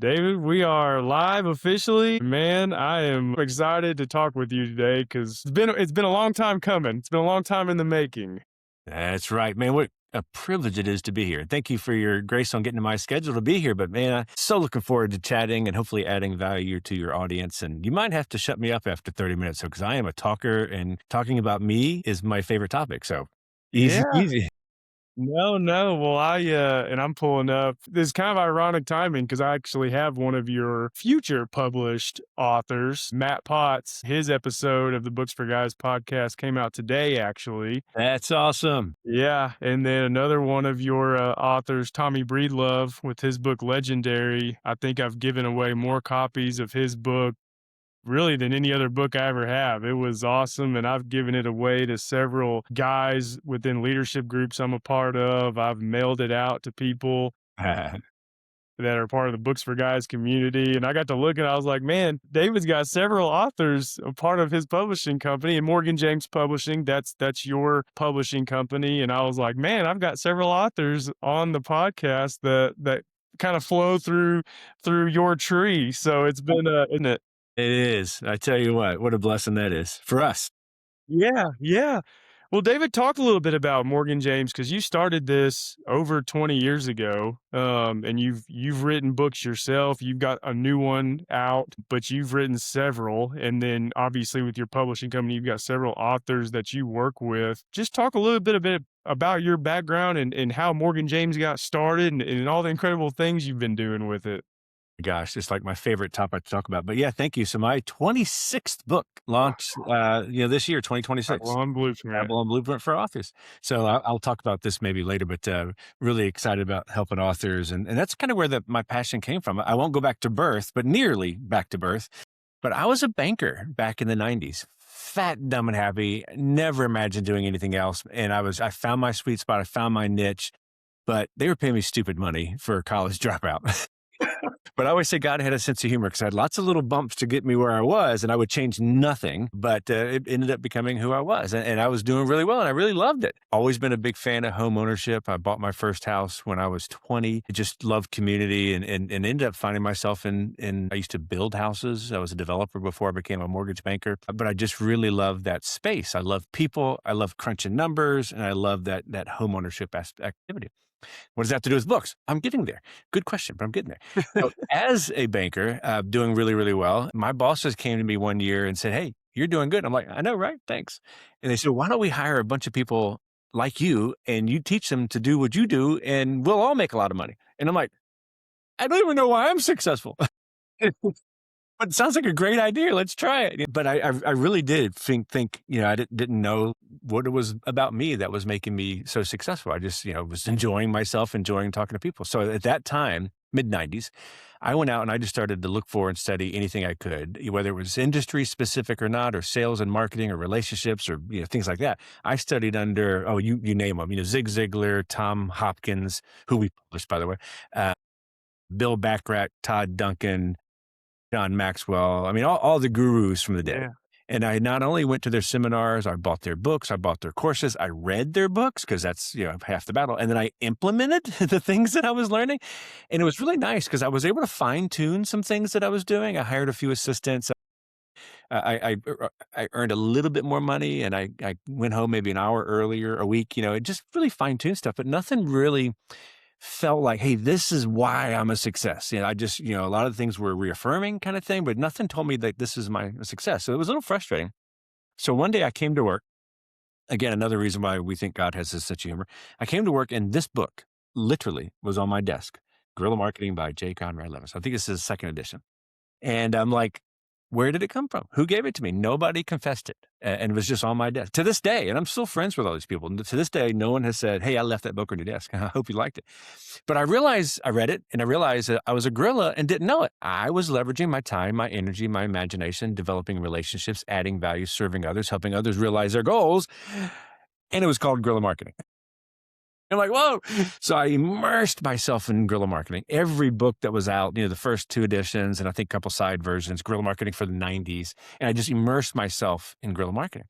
David, we are live officially. Man, I am excited to talk with you today because it's been a long time coming. It's been a long time in the making. That's right, man. What a privilege it is to be here. Thank you for your grace on getting to my schedule to be here. But man, I'm so looking forward to chatting and hopefully adding value to your audience. And you might have to shut me up after 30 minutes because I am a talker and talking about me is my favorite topic. So easy, Yeah. easy. No. Well, and I'm pulling up. This is kind of ironic timing because I actually have one of your future published authors, Matt Potts. His episode of the Books4Guys podcast came out today, actually. That's awesome. Yeah. And then another one of your authors, Tommy Breedlove, with his book Legendary. I think I've given away more copies of his book really than any other book I ever have. It was awesome. And I've given it away to several guys within leadership groups I'm a part of. I've mailed it out to people that are part of the Books4Guys community. And I got to look and I was like, man, David's got several authors, a part of his publishing company, and Morgan James Publishing. That's your publishing company. And I was like, man, I've got several authors on the podcast that kind of flow through your tree. So it's been isn't it? It is. I tell you what a blessing that is for us. Yeah. Well, David, talk a little bit about Morgan James because you started this over 20 years ago, and you've written books yourself. You've got a new one out, but you've written several, and then obviously with your publishing company, you've got several authors that you work with. Just talk a little bit about your background and how Morgan James got started and all the incredible things you've been doing with it. Gosh, it's like my favorite topic to talk about. But yeah, thank you. So my 26th book launched, this year, 2026. Babylon Blueprint for Authors. So I'll talk about this maybe later, but really excited about helping authors. And that's kind of where my passion came from. I won't go back to birth, but nearly back to birth. But I was a banker back in the 90s. Fat, dumb, and happy. Never imagined doing anything else. And I found my sweet spot. I found my niche. But they were paying me stupid money for a college dropout. But I always say God had a sense of humor because I had lots of little bumps to get me where I was, and I would change nothing, but it ended up becoming who I was. And I was doing really well, and I really loved it. Always been a big fan of home ownership. I bought my first house when I was 20. I just loved community and ended up finding myself in I used to build houses. I was a developer before I became a mortgage banker, but I just really loved that space. I love people. I love crunching numbers, and I love that home ownership activity. What does that have to do with books? I'm getting there. Good question, but I'm getting there. So as a banker, doing really, really well, my bosses came to me one year and said, hey, you're doing good. I'm like, I know, right? Thanks. And they said, why don't we hire a bunch of people like you and you teach them to do what you do and we'll all make a lot of money. And I'm like, I don't even know why I'm successful. But it sounds like a great idea. Let's try it. But I really did think, I didn't know what it was about me that was making me so successful. I just, was enjoying myself, enjoying talking to people. So at that time, mid-90s, I went out and I just started to look for and study anything I could, whether it was industry specific or not, or sales and marketing or relationships or things like that. I studied under, you name them, Zig Ziglar, Tom Hopkins, who we published, by the way, Bill Backrack, Todd Duncan, John Maxwell. I mean, all the gurus from the day. Yeah. And I not only went to their seminars, I bought their books, I bought their courses, I read their books because that's, half the battle. And then I implemented the things that I was learning. And it was really nice because I was able to fine tune some things that I was doing. I hired a few assistants. I earned a little bit more money and I went home maybe an hour earlier a week, it just really fine tuned stuff, but nothing really felt like, hey, this is why I'm a success. I just, a lot of things were reaffirming kind of thing, but nothing told me that this is my success. So it was a little frustrating. So one day I came to work. Again, another reason why we think God has this sense of humor. I came to work and this book literally was on my desk, Guerrilla Marketing by J. Conrad Levis. I think this is the second edition. And I'm like, where did it come from? Who gave it to me? Nobody confessed it. And it was just on my desk to this day. And I'm still friends with all these people. And to this day, no one has said, hey, I left that book on your desk. I hope you liked it. But I realized, I read it and I realized that I was a guerrilla and didn't know it. I was leveraging my time, my energy, my imagination, developing relationships, adding value, serving others, helping others realize their goals. And it was called Guerrilla Marketing. I'm like, whoa. So I immersed myself in guerrilla marketing. Every book that was out, the first 2 editions, and I think a couple side versions, guerrilla marketing for the 90s. And I just immersed myself in guerrilla marketing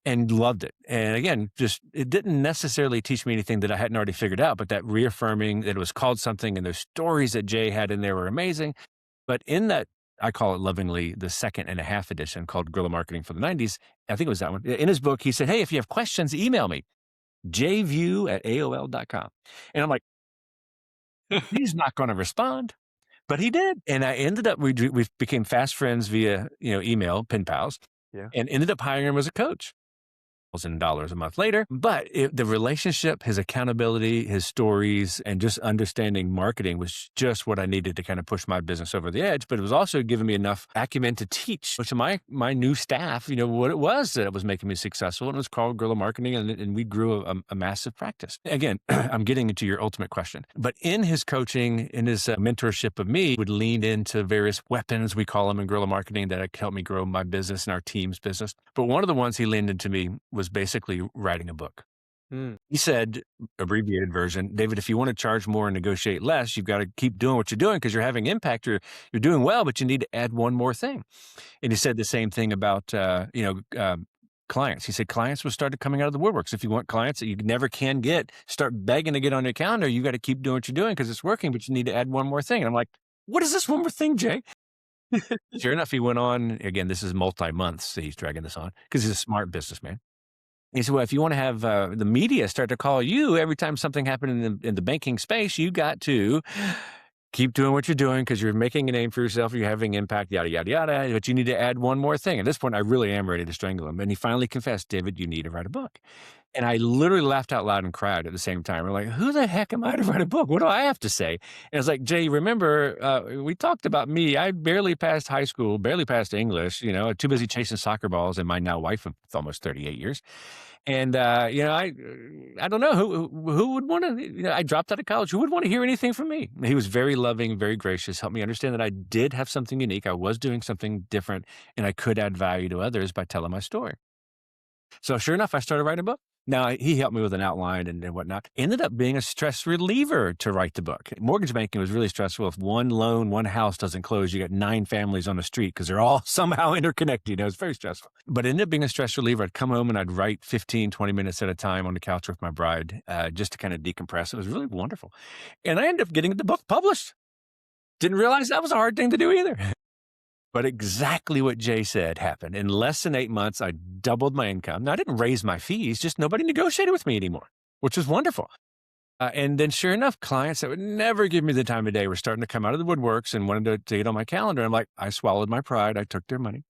and loved it. And again, it didn't necessarily teach me anything that I hadn't already figured out, but that reaffirming that it was called something, and those stories that Jay had in there were amazing. But in that, I call it lovingly the 2.5 edition called Guerrilla Marketing for the 90s. I think it was that one. In his book, he said, hey, if you have questions, email me, jview@aol.com. And I'm like, he's not going to respond. But he did. And I ended up, we became fast friends via, email, pen pals, and ended up hiring him as a coach. $1,000 a month later. But the relationship, his accountability, his stories, and just understanding marketing was just what I needed to kind of push my business over the edge. But it was also giving me enough acumen to teach to my new staff, what it was that was making me successful. And it was called Guerrilla Marketing. And we grew a massive practice. Again, I'm getting into your ultimate question. But in his coaching, in his mentorship of me, would lean into various weapons, we call them in guerrilla marketing, that helped me grow my business and our team's business. But one of the ones he leaned into me was basically writing a book. He said, abbreviated version, David, if you want to charge more and negotiate less, you've got to keep doing what you're doing because you're having impact. You're doing well, but you need to add one more thing. And he said the same thing about, clients. He said, clients will start coming out of the woodworks. If you want clients that you never can get, start begging to get on your calendar. You got to keep doing what you're doing because it's working, but you need to add one more thing. And I'm like, what is this one more thing, Jay? Sure enough, he went on, again, this is multi-months that he's dragging this on because he's a smart businessman. He said, well, if you want to have the media start to call you every time something happened in the banking space, you got to keep doing what you're doing because you're making a name for yourself, you're having impact, yada, yada, yada, but you need to add one more thing. At this point, I really am ready to strangle him. And he finally confessed, David, you need to write a book. And I literally laughed out loud and cried at the same time. We're like, who the heck am I to write a book? What do I have to say? And it's like, Jay, remember, we talked about me. I barely passed high school, barely passed English, too busy chasing soccer balls and my now wife of almost 38 years. And, I don't know who would want to, I dropped out of college. Who would want to hear anything from me? He was very loving, very gracious, helped me understand that I did have something unique. I was doing something different and I could add value to others by telling my story. So sure enough, I started writing a book. Now, he helped me with an outline and whatnot. Ended up being a stress reliever to write the book. Mortgage banking was really stressful. If one loan, one house doesn't close, you got 9 families on the street because they're all somehow interconnected. It's very stressful. But it ended up being a stress reliever. I'd come home and I'd write 15, 20 minutes at a time on the couch with my bride just to kind of decompress. It was really wonderful. And I ended up getting the book published. Didn't realize that was a hard thing to do either. But exactly what Jay said happened. In less than 8 months, I doubled my income. Now, I didn't raise my fees, just nobody negotiated with me anymore, which was wonderful. And then sure enough, clients that would never give me the time of day were starting to come out of the woodworks and wanted to get on my calendar. I'm like, I swallowed my pride. I took their money.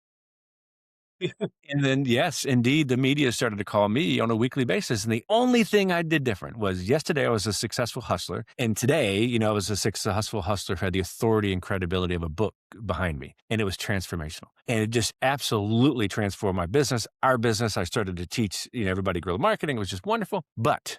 And then, yes, indeed, the media started to call me on a weekly basis. And the only thing I did different was yesterday I was a successful hustler. And today, I was a successful hustler who had the authority and credibility of a book behind me. And it was transformational. And it just absolutely transformed my business, our business. I started to teach everybody guerrilla marketing. It was just wonderful. But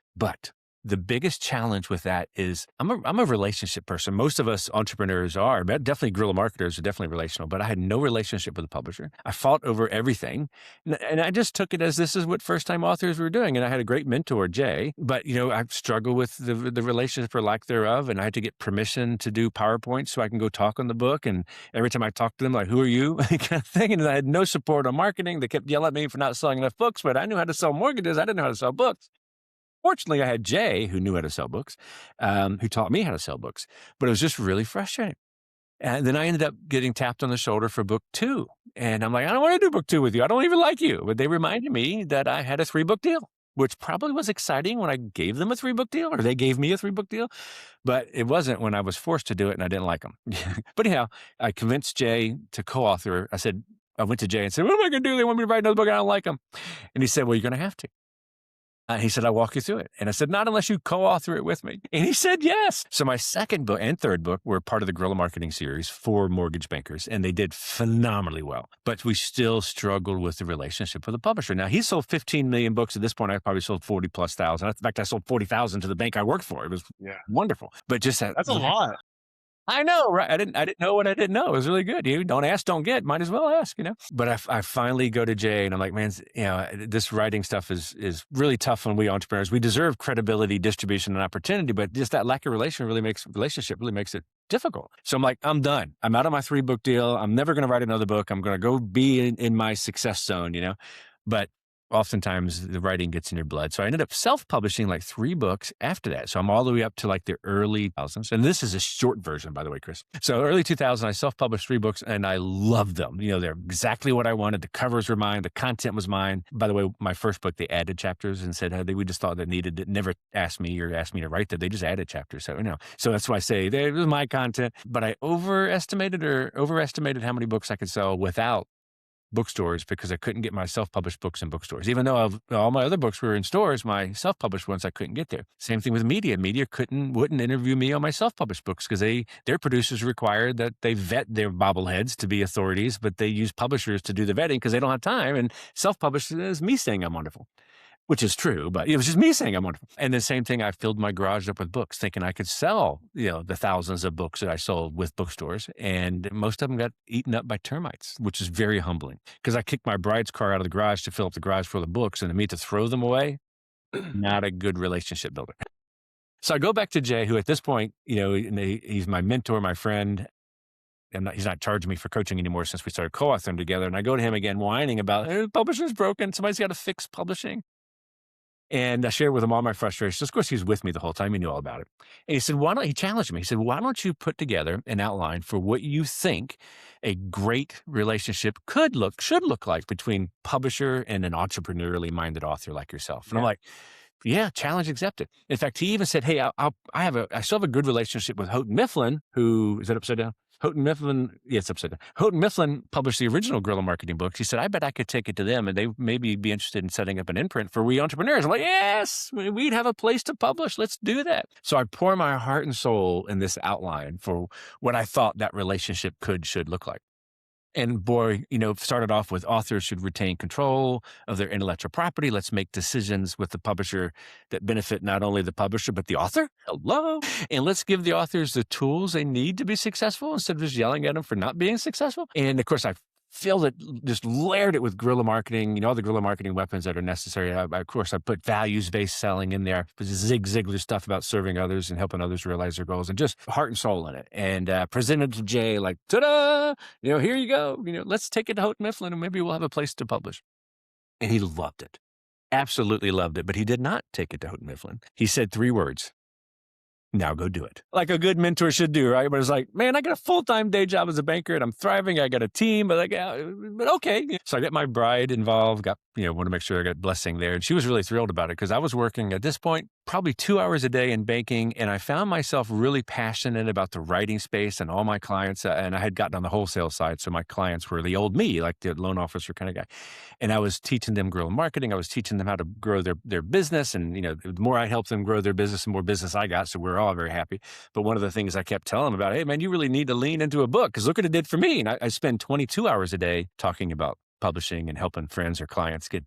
the biggest challenge with that is I'm a relationship person. Most of us entrepreneurs are, but definitely guerrilla marketers are definitely relational, but I had no relationship with a publisher. I fought over everything. And I just took it as this is what first-time authors were doing. And I had a great mentor, Jay, but I struggled with the relationship or lack thereof. And I had to get permission to do PowerPoint so I can go talk on the book. And every time I talked to them, like, who are you? kind of thing. And I had no support on marketing. They kept yelling at me for not selling enough books, but I knew how to sell mortgages. I didn't know how to sell books. Fortunately, I had Jay, who knew how to sell books, who taught me how to sell books, but it was just really frustrating. And then I ended up getting tapped on the shoulder for book 2. And I'm like, I don't want to do book 2 with you. I don't even like you. But they reminded me that I had a 3-book deal, which probably was exciting when I gave them a 3-book deal or they gave me a 3-book deal. But it wasn't when I was forced to do it and I didn't like them. But anyhow, I convinced Jay to co-author. I went to Jay and said, what am I going to do? They want me to write another book. I don't like them. And he said, well, you're going to have to. He said, I'll walk you through it. And I said, not unless you co-author it with me. And he said, yes. So my second book and third book were part of the Guerrilla Marketing series for mortgage bankers, and they did phenomenally well. But we still struggled with the relationship with the publisher. Now, he sold 15 million books. At this point, I probably sold 40+ thousand. In fact, I sold 40,000 to the bank I worked for. It was wonderful. But just that's a lot. I know, right? I didn't know what I didn't know. It was really good. You don't ask, don't get. Might as well ask, you know. But I finally go to Jay, and I'm like, man, you know, this writing stuff is really tough on we entrepreneurs. We deserve credibility, distribution, and opportunity, but just that lack of relationship really makes it difficult. So I'm like, I'm done. I'm out of my 3-book deal. I'm never going to write another book. I'm going to go be in my success zone, you know. But oftentimes the writing gets in your blood. So I ended up self-publishing like 3 books after that. So I'm all the way up to like the early 2000s. And this is a short version, by the way, Chris. So early 2000s, I self-published 3 books and I loved them. You know, they're exactly what I wanted. The covers were mine. The content was mine. By the way, my first book, they added chapters and said, hey, we just thought they needed it. Never asked me to write that. They just added chapters. So, you know, so that's why I say it was my content, but I overestimated how many books I could sell without bookstores because I couldn't get my self-published books in bookstores. Even though all my other books were in stores, my self-published ones I couldn't get there. Same thing with media. Media wouldn't interview me on my self-published books because their producers required that they vet their bobbleheads to be authorities, but they use publishers to do the vetting because they don't have time. And self-published is me saying I'm wonderful. Which is true, but it was just me saying I'm wonderful. And the same thing, I filled my garage up with books thinking I could sell, you know, the thousands of books that I sold with bookstores. And most of them got eaten up by termites, which is very humbling because I kicked my bride's car out of the garage to fill up the garage full of books, and to me to throw them away, not a good relationship builder. So I go back to Jay, who at this point, you know, he's my mentor, my friend. He's not charging me for coaching anymore since we started co-authoring together. And I go to him again, whining about, publishing's broken. Somebody's got to fix publishing. And I shared with him all my frustrations. Of course, he was with me the whole time. He knew all about it. And he said, he challenged me. He said, why don't you put together an outline for what you think a great relationship should look like between publisher and an entrepreneurially minded author like yourself? And I'm like, yeah, challenge accepted. In fact, he even said, hey, I still have a good relationship with Houghton Mifflin, who, is that upside down? Houghton Mifflin, yeah, it's upside down. Houghton Mifflin published the original Guerrilla Marketing books. He said, I bet I could take it to them and they maybe be interested in setting up an imprint for we entrepreneurs. I'm like, yes, we'd have a place to publish. Let's do that. So I pour my heart and soul in this outline for what I thought that relationship should look like. And boy, you know, started off with authors should retain control of their intellectual property. Let's make decisions with the publisher that benefit not only the publisher, but the author. Hello. And let's give the authors the tools they need to be successful instead of just yelling at them for not being successful. And of course, I filled it, just layered it with guerrilla marketing, you know, all the guerrilla marketing weapons that are necessary. Of course, I put values-based selling in there, Zig Ziglar stuff about serving others and helping others realize their goals, and just heart and soul in it. And presented to Jay like, ta-da, you know, here you go. You know, let's take it to Houghton Mifflin and maybe we'll have a place to publish. And he loved it. Absolutely loved it. But he did not take it to Houghton Mifflin. He said 3 words. Now go do it. Like a good mentor should do, right? But it's like, man, I got a full-time day job as a banker and I'm thriving. I got a team, but okay. So I got my bride involved, want to make sure I got blessing there. And she was really thrilled about it because I was working at this point, probably 2 hours a day in banking. And I found myself really passionate about the writing space and all my clients. And I had gotten on the wholesale side. So my clients were the old me, like the loan officer kind of guy. And I was teaching them guerrilla marketing. I was teaching them how to grow their business. And, you know, the more I helped them grow their business, the more business I got. So we're all very happy. But one of the things I kept telling them about, hey, man, you really need to lean into a book because look what it did for me. And I spend 22 hours a day talking about publishing and helping friends or clients get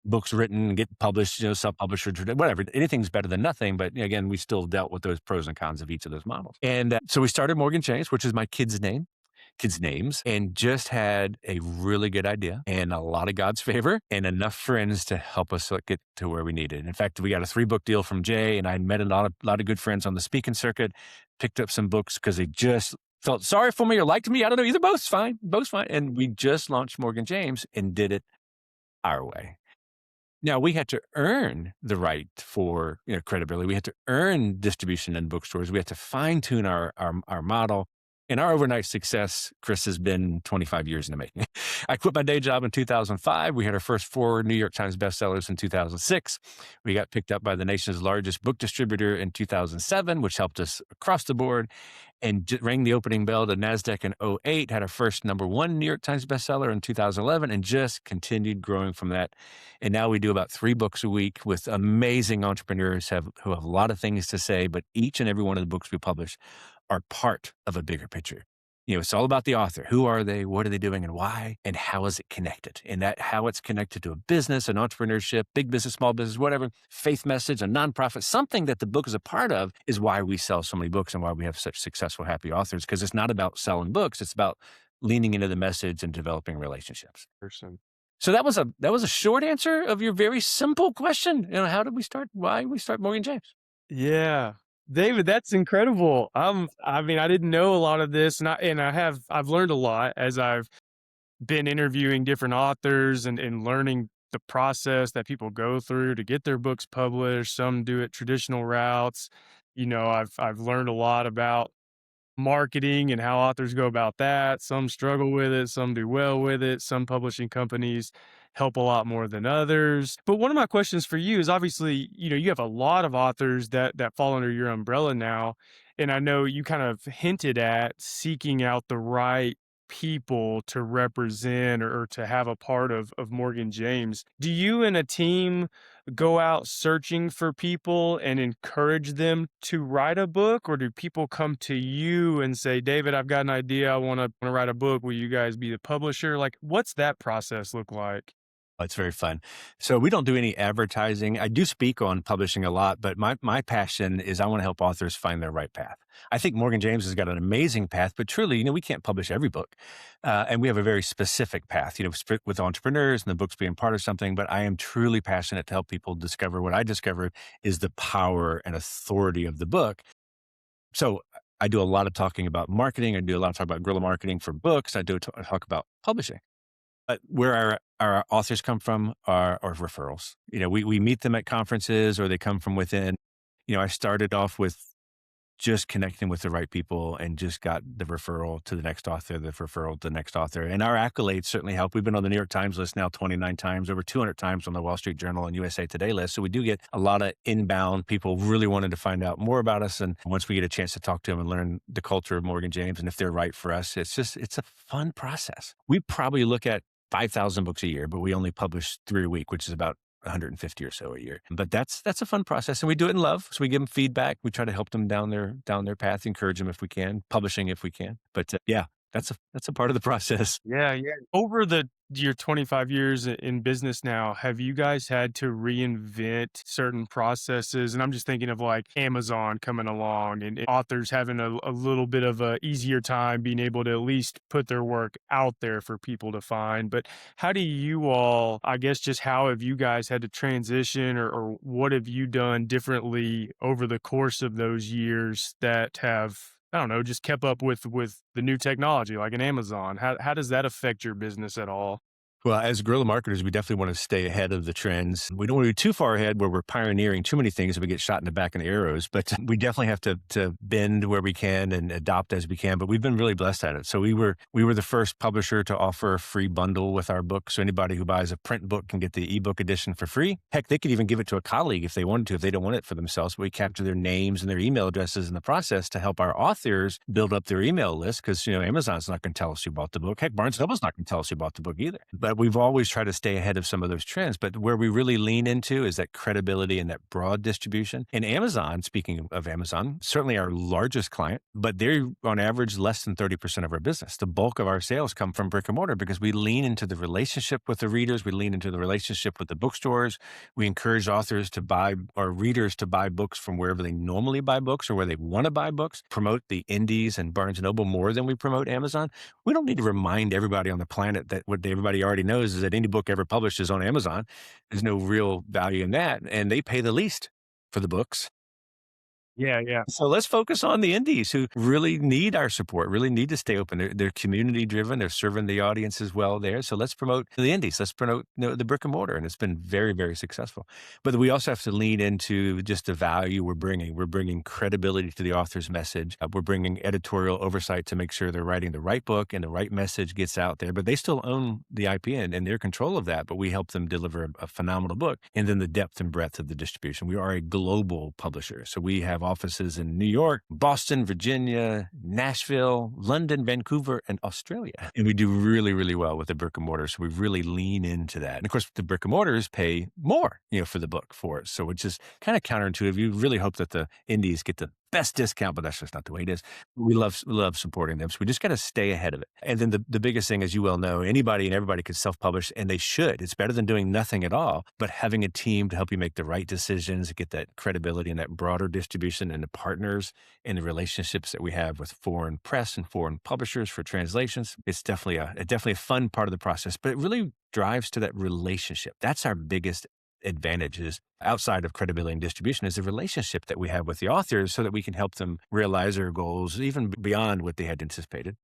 books written, get published, you know, self-published, whatever. Anything's better than nothing. But again, we still dealt with those pros and cons of each of those models. And so we started Morgan Chase, which is my kids' names, and just had a really good idea and a lot of God's favor and enough friends to help us get to where we needed. In fact, we got a 3-book deal from Jay, and I met a lot of good friends on the speaking circuit, picked up some books because they just felt sorry for me or liked me. I don't know, either. Both's fine. And we just launched Morgan James and did it our way. Now, we had to earn the right for credibility. We had to earn distribution in bookstores. We had to fine-tune our model. And our overnight success, Chris, has been 25 years in the making. I quit my day job in 2005. We had our first 4 New York Times bestsellers in 2006. We got picked up by the nation's largest book distributor in 2007, which helped us across the board, and rang the opening bell to NASDAQ in 2008, had our first #1 New York Times bestseller in 2011, and just continued growing from that. And now we do about 3 books a week with amazing entrepreneurs who have a lot of things to say, but each and every one of the books we publish are part of a bigger picture. It's all about the author. Who are they? What are they doing and why? And how is it connected? And that how it's connected to a business, an entrepreneurship, big business, small business, whatever, faith message, a nonprofit, something that the book is a part of is why we sell so many books and why we have such successful, happy authors. Because it's not about selling books. It's about leaning into the message and developing relationships. Person. So that was a short answer of your very simple question. How did we start? Why we start Morgan James? Yeah. David, that's incredible. I mean, I didn't know a lot of this, and I've learned a lot as I've been interviewing different authors and learning the process that people go through to get their books published. Some do it traditional routes. I've learned a lot about marketing and how authors go about that. Some struggle with it, some do well with it. Some publishing companies help a lot more than others. But one of my questions for you is obviously, you have a lot of authors that fall under your umbrella now. And I know you kind of hinted at seeking out the right people to represent or to have a part of Morgan James. Do you and a team go out searching for people and encourage them to write a book, or do people come to you and say, David, I've got an idea, I want to write a book, will you guys be the publisher? Like, what's that process look like? Oh, it's very fun. So we don't do any advertising. I do speak on publishing a lot, but my passion is I want to help authors find their right path. I think Morgan James has got an amazing path, but truly, we can't publish every book. And we have a very specific path, with entrepreneurs and the books being part of something. But I am truly passionate to help people discover what I discovered is the power and authority of the book. So I do a lot of talking about marketing. I do a lot of talk about guerrilla marketing for books. I do talk about publishing. But where our authors come from are referrals. We meet them at conferences or they come from within. I started off with just connecting with the right people and just got the referral to the next author, the referral to the next author. And our accolades certainly help. We've been on the New York Times list now 29 times, over 200 times on the Wall Street Journal and USA Today list. So we do get a lot of inbound people really wanting to find out more about us. And once we get a chance to talk to them and learn the culture of Morgan James and if they're right for us, it's a fun process. We probably look at 5,000 books a year, but we only publish 3 a week, which is about 150 or so a year. But that's a fun process, and we do it in love. So we give them feedback. We try to help them down their path, encourage them if we can, publishing if we can. But yeah, that's a part of the process. Yeah, yeah. Over your 25 years in business now, have you guys had to reinvent certain processes? And I'm just thinking of like Amazon coming along and authors having a little bit of a easier time being able to at least put their work out there for people to find. But how do you all, I guess, just how have you guys had to transition or what have you done differently over the course of those years that have, I don't know, just kept up with the new technology like an Amazon? How does that affect your business at all? Well, as guerrilla marketers, we definitely want to stay ahead of the trends. We don't want to be too far ahead where we're pioneering too many things and we get shot in the back in the arrows, but we definitely have to bend where we can and adopt as we can. But we've been really blessed at it. So we were the first publisher to offer a free bundle with our book. So anybody who buys a print book can get the ebook edition for free. Heck, they could even give it to a colleague if they wanted to, if they don't want it for themselves. But we capture their names and their email addresses in the process to help our authors build up their email list because, Amazon's not going to tell us who bought the book. Heck, Barnes & Noble's not going to tell us who bought the book either. But we've always tried to stay ahead of some of those trends. But where we really lean into is that credibility and that broad distribution. And Amazon, speaking of Amazon, certainly our largest client, but they're on average less than 30% of our business. The bulk of our sales come from brick and mortar because we lean into the relationship with the readers. We lean into the relationship with the bookstores. We encourage authors to buy or readers to buy books from wherever they normally buy books or where they want to buy books, promote the indies and Barnes & Noble more than we promote Amazon. We don't need to remind everybody on the planet that what everybody already knows is that any book ever published is on Amazon. There's no real value in that. And they pay the least for the books. Yeah, yeah. So let's focus on the indies who really need our support, really need to stay open. They're community driven. They're serving the audience as well there. So let's promote the indies. Let's promote the brick and mortar. And it's been very, very successful. But we also have to lean into just the value we're bringing. We're bringing credibility to the author's message. We're bringing editorial oversight to make sure they're writing the right book and the right message gets out there. But they still own the IP and they're in control of that. But we help them deliver a phenomenal book. And then the depth and breadth of the distribution. We are a global publisher. So we have offices in New York, Boston, Virginia, Nashville, London, Vancouver, and Australia. And we do really, really well with the brick and mortar. So we really lean into that. And of course, the brick and mortars pay more, for the book for us. So which is kind of counterintuitive. You really hope that the indies get the best discount, but that's just not the way it is. We love supporting them. So we just got to stay ahead of it. And then the biggest thing, as you well know, anybody and everybody can self-publish, and they should. It's better than doing nothing at all, but having a team to help you make the right decisions, get that credibility and that broader distribution and the partners and the relationships that we have with foreign press and foreign publishers for translations. It's definitely a fun part of the process, but it really drives to that relationship. That's our biggest advantages outside of credibility and distribution is the relationship that we have with the authors so that we can help them realize their goals even beyond what they had anticipated.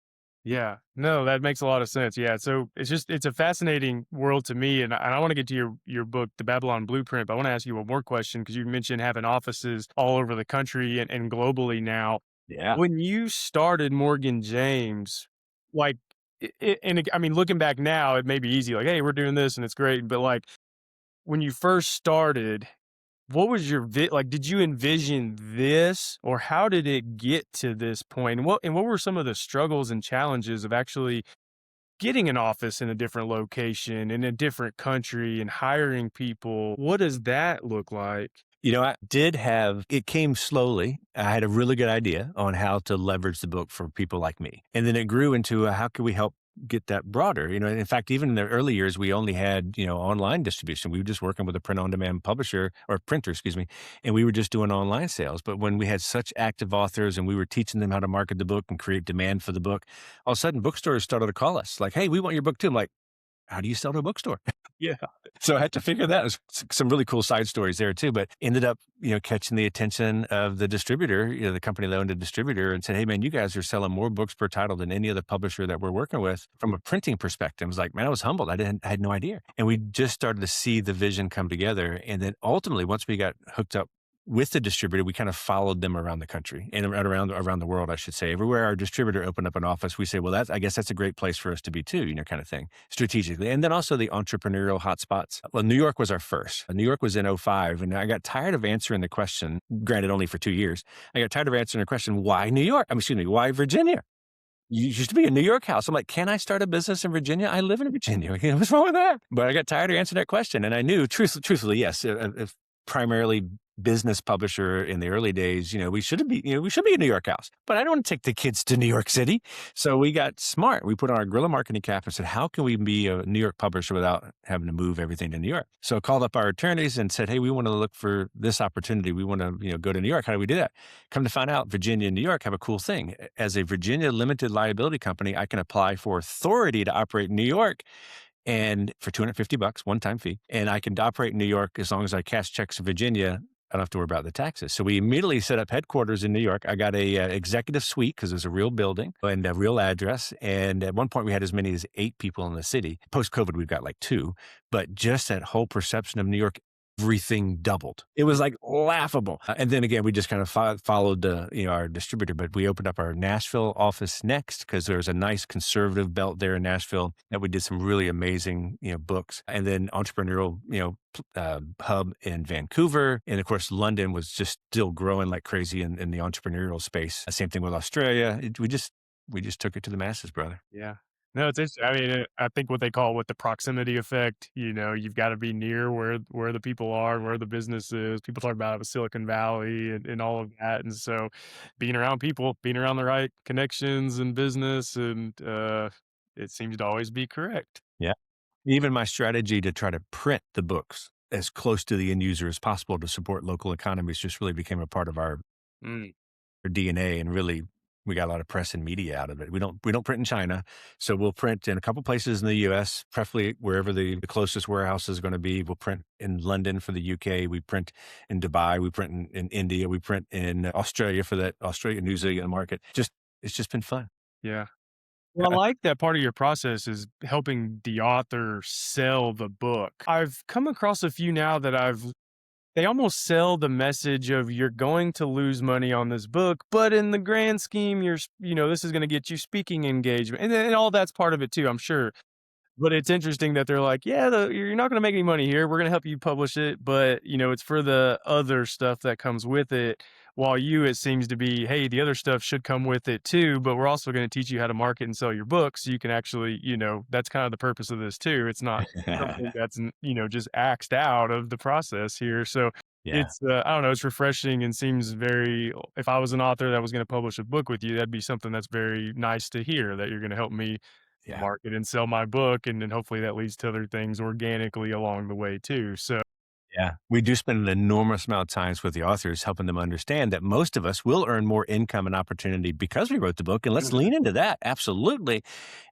Yeah, no, that makes a lot of sense. Yeah, so it's a fascinating world to me, and I want to get to your book, The Babylon Blueprint. But I want to ask you one more question because you mentioned having offices all over the country and globally now. Yeah. When you started Morgan James, like, I mean, looking back now, it may be easy, like, hey, we're doing this and it's great. But like when you first started, what was your like? Did you envision this, or how did it get to this point? And what were some of the struggles and challenges of actually getting an office in a different location in a different country and hiring people? What does that look like? I did have, it came slowly. I had a really good idea on how to leverage the book for people like me. And then it grew into how can we help get that broader? In fact, even in the early years, we only had, online distribution. We were just working with a print on demand publisher or printer, excuse me. And we were just doing online sales. But when we had such active authors and we were teaching them how to market the book and create demand for the book, all of a sudden bookstores started to call us like, hey, we want your book too. I'm like, how do you sell to a bookstore? Yeah. So I had to figure that. There's some really cool side stories there too, but ended up, catching the attention of the distributor, the company that owned a distributor and said, hey man, you guys are selling more books per title than any other publisher that we're working with from a printing perspective. I was like, man, I was humbled. I had no idea. And we just started to see the vision come together. And then ultimately, once we got hooked up with the distributor, we kind of followed them around the country and around the world, I should say. Everywhere our distributor opened up an office, we say, well, I guess that's a great place for us to be too, kind of thing, strategically. And then also the entrepreneurial hotspots. Well, New York was our first. New York was in '05, and I got tired of answering the question, granted only for 2 years. I got tired of answering the question, why New York? Why Virginia? You used to be a New York house. I'm like, can I start a business in Virginia? I live in Virginia. What's wrong with that? But I got tired of answering that question. And I knew, truthfully, yes, if primarily business publisher in the early days, we should be a New York house, but I don't want to take the kids to New York City. So we got smart. We put on our Guerrilla Marketing cap and said, how can we be a New York publisher without having to move everything to New York? So I called up our attorneys and said, hey, we want to look for this opportunity. We want to, go to New York. How do we do that? Come to find out, Virginia and New York have a cool thing. As a Virginia limited liability company, I can apply for authority to operate in New York and for $250, one-time fee. And I can operate in New York as long as I cash checks to Virginia. I don't have to worry about the taxes. So we immediately set up headquarters in New York. I got a executive suite because there's a real building and a real address. And at one point we had as many as 8 people in the city. Post-COVID, we've got like 2. But just that whole perception of New York, everything doubled. It was like laughable. And then again, we just kind of followed our distributor, but we opened up our Nashville office next because there's a nice conservative belt there in Nashville that we did some really amazing, books. And then entrepreneurial, hub in Vancouver. And of course, London was just still growing like crazy in the entrepreneurial space. Same thing with Australia. We just took it to the masses, brother. Yeah. No, it's interesting. I mean, I think what they call with the proximity effect, you've got to be near where the people are and where the business is. People talk about Silicon Valley and all of that. And so being around people, being around the right connections and business, and it seems to always be correct. Yeah. Even my strategy to try to print the books as close to the end user as possible to support local economies just really became a part of our Mm. DNA, and really we got a lot of press and media out of it. We don't print in China, so we'll print in a couple places in the U.S., preferably wherever the closest warehouse is going to be. We'll print in London for the U.K. We print in Dubai. We print in India. We print in Australia for that Australia New Zealand market. It's just been fun. Yeah. Well, I like that part of your process is helping the author sell the book. I've come across a few now that they almost sell the message of you're going to lose money on this book, but in the grand scheme, this is going to get you speaking engagement. And all that's part of it too, I'm sure. But it's interesting that they're like, yeah, you're not going to make any money here. We're going to help you publish it, but it's for the other stuff that comes with it. While it seems to be, hey, the other stuff should come with it too, but we're also going to teach you how to market and sell your books. So you can actually, that's kind of the purpose of this too. It's not something that's, just axed out of the process here. So Yeah. I don't know, it's refreshing and seems very if I was an author that was gonna publish a book with you, that'd be something that's very nice to hear that you're gonna help me Yeah. market and sell my book, and then hopefully that leads to other things organically along the way too, so Yeah. We do spend an enormous amount of times with the authors helping them understand that most of us will earn more income and opportunity because we wrote the book. And let's lean into that. Absolutely.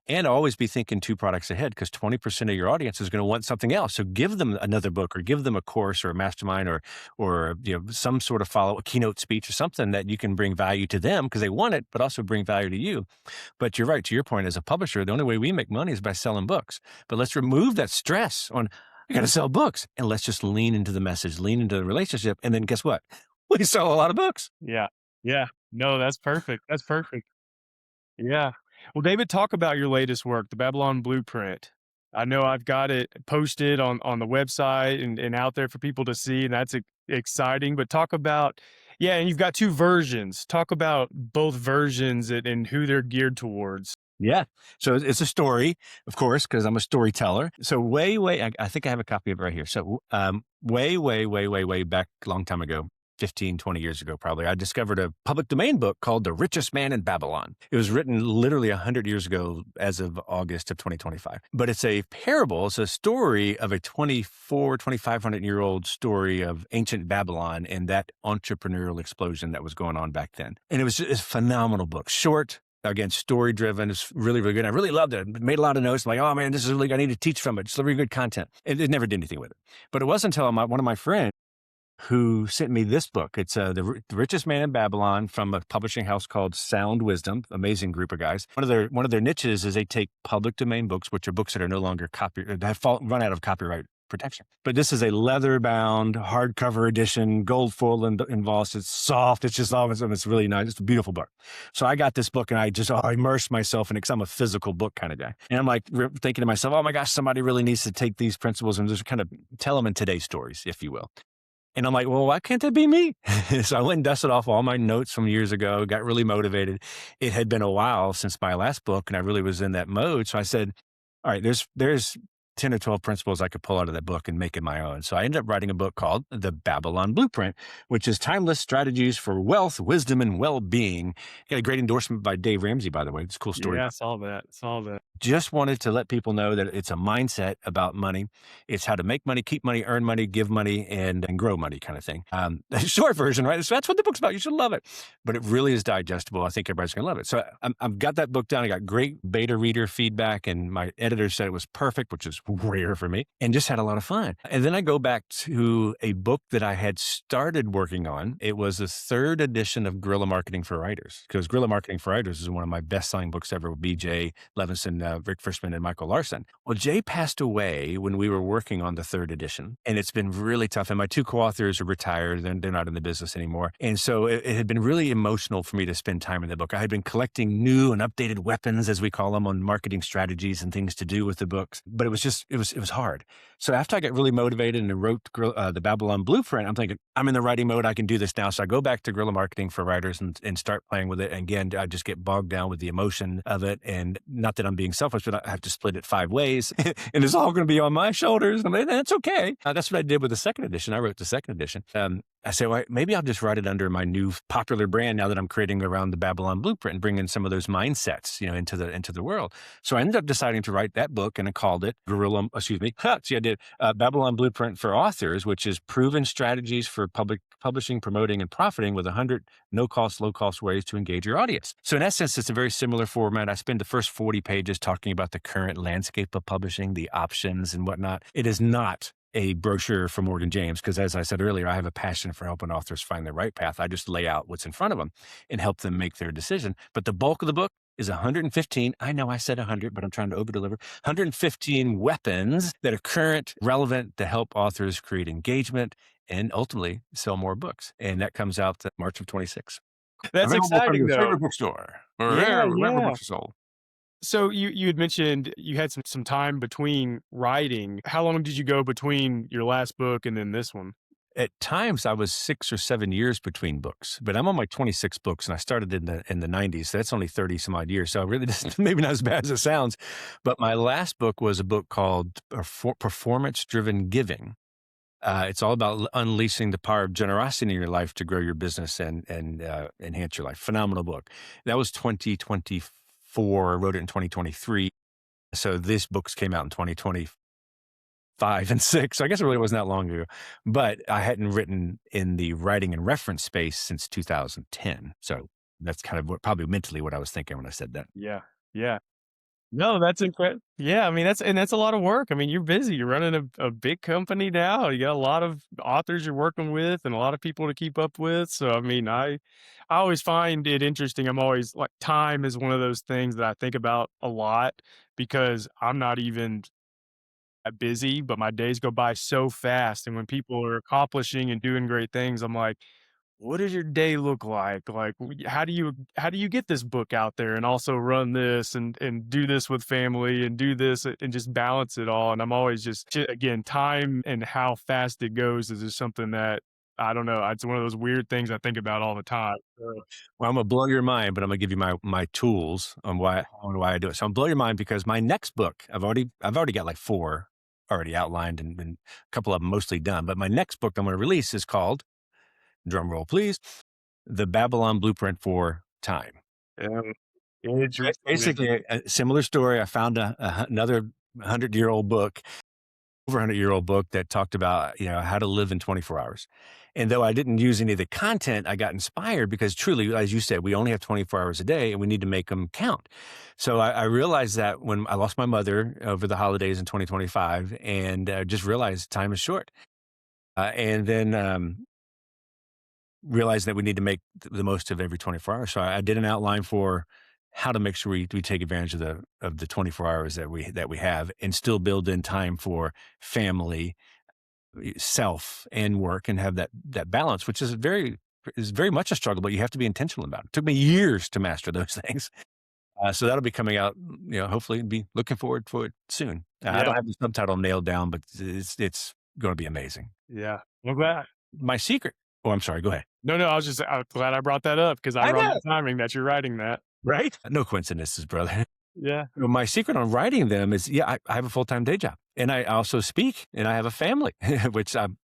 And always be thinking two products ahead because 20% of your audience is going to want something else. So give them another book or give them a course or a mastermind or some sort of a keynote speech or something that you can bring value to them because they want it, but also bring value to you. But you're right. To your point, as a publisher, the only way we make money is by selling books. But let's remove that stress on, I got to sell books. And let's just lean into the message, lean into the relationship. And then guess what? We sell a lot of books. yeah. Yeah. No, that's perfect, that's perfect. Yeah. Well, David, talk about your latest work, the Babylon Blueprint. I know I've got it posted on the website and out there for people to see, and that's exciting. But talk about, yeah, and you've got two versions. Talk about both versions and who they're geared towards. Yeah. So it's a story, of course, because I'm a storyteller. So I think I have a copy of it right here. So way back a long time ago, 15, 20 years ago, probably, I discovered a public domain book called The Richest Man in Babylon. It was written literally 100 years ago as of August of 2025. But it's a parable. It's a story of a 2,500-year-old story of ancient Babylon and that entrepreneurial explosion that was going on back then. And it's a phenomenal book. Short, again, story driven. It's really, really good. I really loved it. Made a lot of notes. I'm like, oh man, this is really, I need to teach from it. It's really good content. It never did anything with it. But it wasn't until one of my friends who sent me this book. It's the Richest Man in Babylon from a publishing house called Sound Wisdom. Amazing group of guys. One of their niches is they take public domain books, which are books that are no longer run out of copyright protection. But this is a leather-bound, hardcover edition, gold foil embossed. It's soft. It's just awesome. It's really nice. It's a beautiful book. So I got this book and I just immersed myself in it because I'm a physical book kind of guy. And I'm like thinking to myself, oh my gosh, somebody really needs to take these principles and just kind of tell them in today's stories, if you will. And I'm like, well, why can't that be me? So I went and dusted off all my notes from years ago, got really motivated. It had been a while since my last book, and I really was in that mode. So I said, all right, there's 10 or 12 principles I could pull out of that book and make it my own. So I ended up writing a book called The Babylon Blueprint, which is timeless strategies for wealth, wisdom, and well-being. Got a great endorsement by Dave Ramsey, by the way. It's a cool story. Yeah, I saw that. Saw that. Just wanted to let people know that it's a mindset about money. It's how to make money, keep money, earn money, give money, and grow money kind of thing. Short version, right? So that's what the book's about. You should love it. But it really is digestible. I think everybody's going to love it. So I've got that book down. I got great beta reader feedback, and my editor said it was perfect, which is rare for me, and just had a lot of fun. And then I go back to a book that I had started working on. It was the third edition of Guerrilla Marketing for Writers, because Guerrilla Marketing for Writers is one of my best-selling books ever with BJ Levinson, Rick Frischman, and Michael Larson. Well, Jay passed away when we were working on the third edition, and it's been really tough. And my two co-authors are retired, and they're not in the business anymore. And so it had been really emotional for me to spend time in the book. I had been collecting new and updated weapons, as we call them, on marketing strategies and things to do with the books. But it was hard. So after I got really motivated and wrote the Babylon Blueprint, I'm thinking, I'm in the writing mode. I can do this now. So I go back to Guerrilla Marketing for Writers and start playing with it. And again, I just get bogged down with the emotion of it. And not that I'm being selfish, but I have to split it 5 ways and it's all going to be on my shoulders. I mean, that's okay. That's what I did with the second edition. I wrote the second edition. I said, well, maybe I'll just write it under my new popular brand now that I'm creating around the Babylon Blueprint and bring in some of those mindsets, into the world. So I ended up deciding to write that book, and I called it Babylon Blueprint for Authors, which is proven strategies for publishing, promoting, and profiting with 100 no-cost, low-cost ways to engage your audience. So in essence, it's a very similar format. I spend the first 40 pages talking about the current landscape of publishing, the options and whatnot. It is not a brochure from Morgan James, because as I said earlier, I have a passion for helping authors find the right path. I just lay out what's in front of them and help them make their decision. But the bulk of the book is 115. I know I said 100, but I'm trying to over-deliver. 115 weapons that are current, relevant to help authors create engagement and ultimately sell more books. And that comes out March of 26. That's exciting, though. Favorite bookstore. Yeah. Books are sold. So you had mentioned you had some time between writing. How long did you go between your last book and then this one? At times I was 6 or 7 years between books, but I'm on my 26th books, and I started in the 90s. So that's only 30 some odd years. So really, maybe not as bad as it sounds. But my last book was a book called Performance Driven Giving. It's all about unleashing the power of generosity in your life to grow your business and enhance your life. Phenomenal book. That was 2024. I wrote it in 2023. So this books came out in 2025 and six. So I guess it really wasn't that long ago, but I hadn't written in the writing and reference space since 2010. So that's kind of probably mentally what I was thinking when I said that. Yeah. Yeah. No, that's incredible. Yeah, I mean, that's a lot of work. I mean, you're busy. You're running a big company now. You got a lot of authors you're working with and a lot of people to keep up with. So, I mean, I always find it interesting. I'm always like, time is one of those things that I think about a lot because I'm not even that busy, but my days go by so fast. And when people are accomplishing and doing great things, I'm like, what does your day look like? Like, how do you get this book out there and also run this and do this with family and do this and just balance it all? And I'm always again, time and how fast it goes is just something that I don't know. It's one of those weird things I think about all the time. So, Well, I'm gonna blow your mind, but I'm gonna give you my tools on why I do it. So I'm blow your mind because my next book, I've already got like four already outlined and a couple of them mostly done. But my next book I'm going to release is called, drum roll please, The Babylon Blueprint for Time. yeah, interesting. Basically, a similar story. I found another 100-year-old book, over 100-year-old book that talked about, how to live in 24 hours. And though I didn't use any of the content, I got inspired because truly, as you said, we only have 24 hours a day and we need to make them count. So I realized that when I lost my mother over the holidays in 2025 and just realized time is short. And then realized that we need to make the most of every 24 hours. So I did an outline for how to make sure we take advantage of the 24 hours that we have and still build in time for family, self, and work, and have that balance, which is very much a struggle, but you have to be intentional about it. It took me years to master those things. So that'll be coming out, hopefully, and be looking forward for it soon. I Yeah, don't have the subtitle nailed down, but it's going to be amazing. yeah. I'm glad. My secret. Oh, I'm sorry. Go ahead. No, no. I'm glad I brought that up because I know, ironic timing that you're writing that. right? No coincidences, brother. Yeah. Well, my secret on writing them is, I have a full-time day job and I also speak and I have a family, which I'm,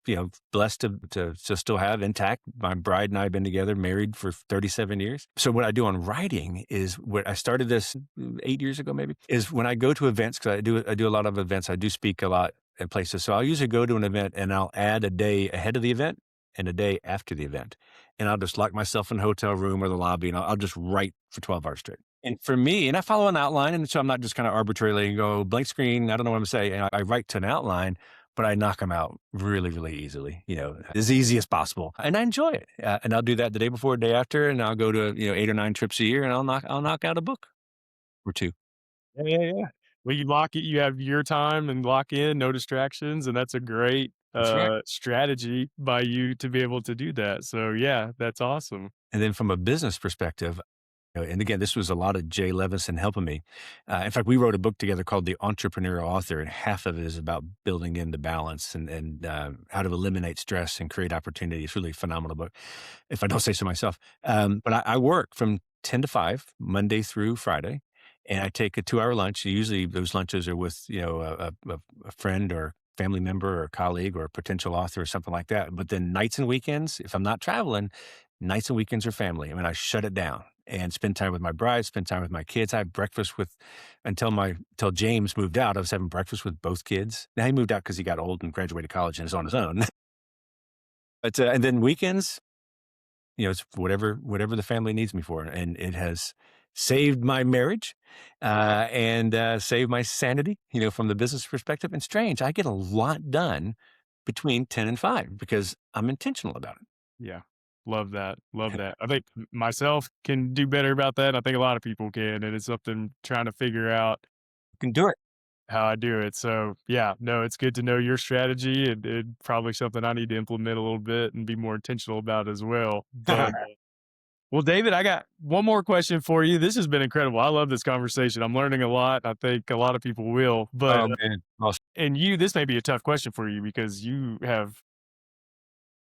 blessed to still have intact. My bride and I have been together, married for 37 years. So what I do on writing is what I started this 8 years ago, maybe, is when I go to events, cause I do a lot of events. I do speak a lot in places. So I'll usually go to an event and I'll add a day ahead of the event and a day after the event. And I'll just lock myself in a hotel room or the lobby and I'll just write for 12 hours straight. And for me, and I follow an outline, and so I'm not just kind of arbitrarily go blank screen. I don't know what I'm saying. And I write to an outline, but I knock them out really, really easily, as easy as possible. And I enjoy it. And I'll do that the day before, the day after, and I'll go to, 8 or 9 trips a year and I'll knock out a book or two. Yeah, yeah, yeah. Well, you lock it you have your time and lock in, no distractions, and that's a great, That's right. strategy by you to be able to do that. So, yeah, that's awesome. And then from a business perspective, and again, this was a lot of Jay Levinson helping me. In fact, we wrote a book together called The Entrepreneurial Author, and half of it is about building in the balance and how to eliminate stress and create opportunity. It's really a phenomenal book, if I don't say so myself. But I work from 10 to 5, Monday through Friday, and I take a 2-hour lunch. Usually those lunches are with, a friend or family member or colleague or a potential author or something like that. But then nights and weekends, if I'm not traveling, nights and weekends are family. I mean, I shut it down and spend time with my bride, spend time with my kids. I have breakfast with until James moved out. I was having breakfast with both kids. Now he moved out because he got old and graduated college and is on his own. But and then weekends, it's whatever the family needs me for, and it has saved my marriage and saved my sanity. From the business perspective. And strange, I get a lot done between 10 and 5 because I'm intentional about it. Yeah. Love that, love that. I think myself can do better about that. I think a lot of people can, and it's something trying to figure out You can do it. how I do it. So, yeah, no, it's good to know your strategy and probably something I need to implement a little bit and be more intentional about as well. But, well, David, I got one more question for you. This has been incredible. I love this conversation. I'm learning a lot. I think a lot of people will. But Oh man, awesome. this may be a tough question for you because you have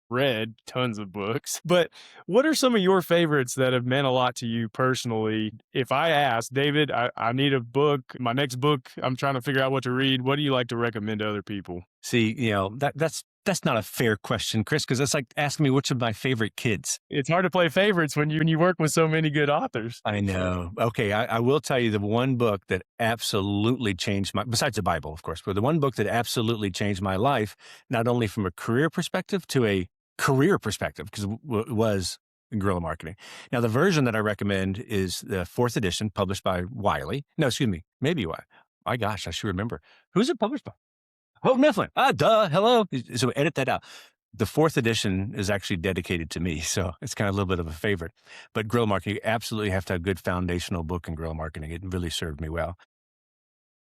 read tons of books, but what are some of your favorites that have meant a lot to you personally? If I ask, David, I need a book, my next book, I'm trying to figure out what to read. What do you like to recommend to other people? See, that's That's not a fair question, Chris, because that's like asking me which of my favorite kids. It's hard to play favorites when you work with so many good authors. I know. Okay, I will tell you the one book that absolutely changed besides the Bible, of course, but the one book that absolutely changed my life, not only from a career perspective to a career perspective, because it was Guerrilla Marketing. Now, the version that I recommend is the fourth edition, published by Wiley. No, excuse me, maybe Wiley. My gosh, I should remember. Who's it published by? Oh, Mifflin. Duh. Hello. So edit that out. The fourth edition is actually dedicated to me, so it's kind of a little bit of a favorite. But Guerrilla Marketing, you absolutely have to have a good foundational book in Guerrilla Marketing. It really served me well.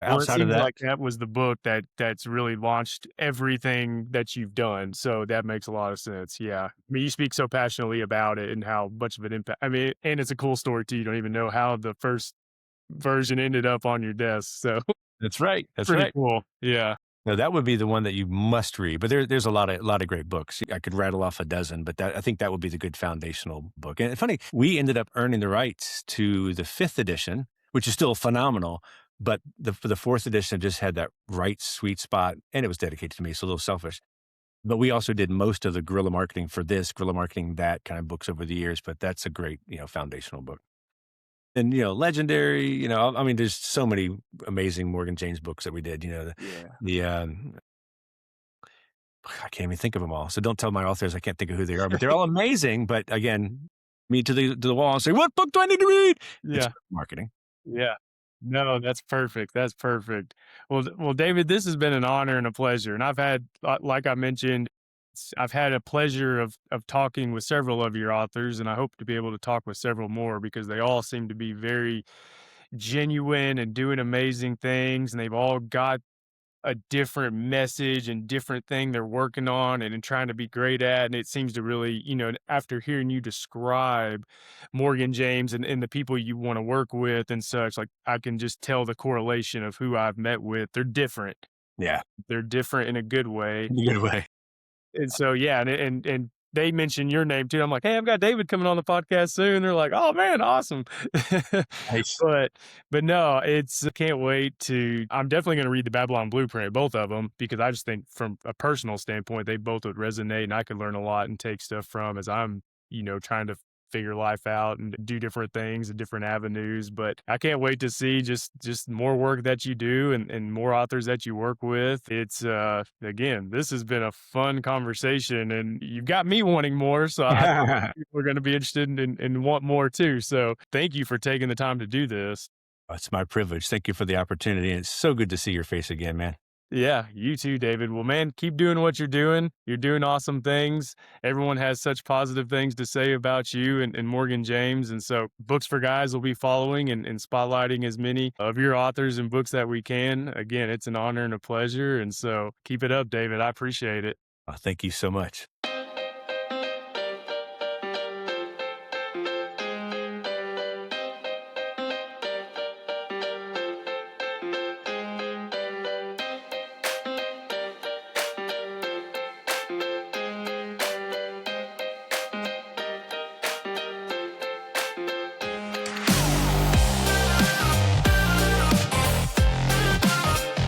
Well, it Outside of seems that, like that was the book that's really launched everything that you've done. So that makes a lot of sense. Yeah. I mean, you speak so passionately about it and how much of an impact. I mean, and it's a cool story too. You don't even know how the first version ended up on your desk. So that's right. That's pretty right. cool. Yeah. No, that would be the one that you must read. But there's a lot of great books. I could rattle off a dozen, but I think that would be the good foundational book. And it's funny, we ended up earning the rights to the fifth edition, which is still phenomenal. But the fourth edition just had that right sweet spot, and it was dedicated to me. So a little selfish. But we also did most of the Guerrilla Marketing for this, Guerrilla Marketing that kind of books over the years. But that's a great, foundational book. And, legendary, I mean, there's so many amazing Morgan James books that we did, I can't even think of them all. So don't tell my authors I can't think of who they are, but they're all amazing. But again, me to the wall and say, what book do I need to read? It's Yeah. marketing. Yeah. No, that's perfect. That's perfect. Well, David, this has been an honor and a pleasure. And I've had, like I mentioned, I've had a pleasure of talking with several of your authors, and I hope to be able to talk with several more because they all seem to be very genuine and doing amazing things, and they've all got a different message and different thing they're working on and trying to be great at. And it seems to really, after hearing you describe Morgan James and the people you want to work with and such, like I can just tell the correlation of who I've met with. They're different. Yeah. They're different in a good way. In a good way. And so, yeah, and they mentioned your name too. I'm like, hey, I've got David coming on the podcast soon. They're like, oh man, awesome. Nice. But no, I can't wait I'm definitely going to read the Babylon Blueprint, both of them, because I just think from a personal standpoint, they both would resonate and I could learn a lot and take stuff from as I'm, trying to figure life out and do different things and different avenues. But I can't wait to see just more work that you do and more authors that you work with. It's again, this has been a fun conversation and you've got me wanting more. So I think people are going to be interested and want more too. So thank you for taking the time to do this. It's my privilege. Thank you for the opportunity. It's so good to see your face again, man. Yeah, you too, David. Well, man, keep doing what you're doing. You're doing awesome things. Everyone has such positive things to say about you and Morgan James. And so Books4Guys will be following and spotlighting as many of your authors and books that we can. Again, it's an honor and a pleasure. And so keep it up, David. I appreciate it. Thank you so much.